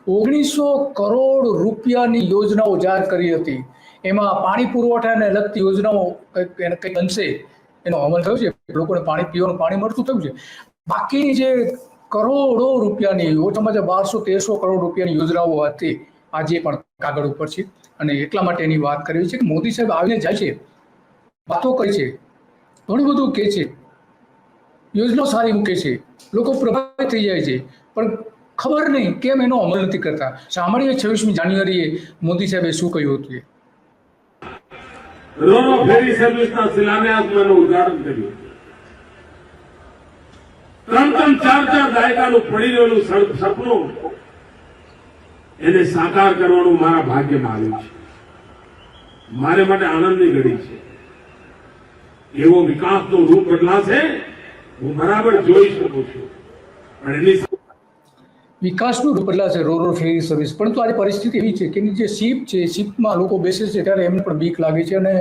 ₹1900 કરોડ યોજનાઓ જાહેર કરી હતી. એમાં પાણી પુરવઠાને લગતી યોજનાઓ કંઈક અંશે એનો અમલ થયો છે, લોકોને પીવાનું પાણી મળતું થયું છે. બાકીની જે કરોડો રૂપિયાની, ઓછામાં ઓછા 1200-1300 કરોડ રૂપિયાની યોજનાઓ હતી, આજે પણ કાગળ ઉપર છે. અને એટલા માટે એની વાત કરવી છે કે મોદી સાહેબ આવીને જાય છે, વાતો કરે છે, ઘણું બધું કહે છે, યોજનાઓ સારી મૂકે છે, લોકો પ્રભાવિત થઈ જાય છે, પણ ખબર નહીં કેમ એનો અમલ નથી કરતા. સાંભળીએ 26મી જાન્યુઆરીએ મોદી સાહેબે શું કહ્યું હતું. રોરો ફેરી સર્વિસના શિલાન્યાસનું ઉદ્ઘાટન કર્યું. 3-4 દાયકાનું પડી રહેલું સપનું એને સાકાર કરવાનું મારા ભાગ્યમાં આવ્યું છે. મારે માટે આનંદની ઘડી છે. એવો વિકાસનો રૂપ બદલાશે હું બરાબર જોઈ શકું છું, પણ એની વિકાસનું રૂપ બદલાશે રોરો ફેરી સર્વિસ. પરંતુ આજે પરિસ્થિતિ એવી છે કે જે શિપ છે, શિપમાં લોકો બેસે છે ત્યારે એમને પણ બીક લાગે છે અને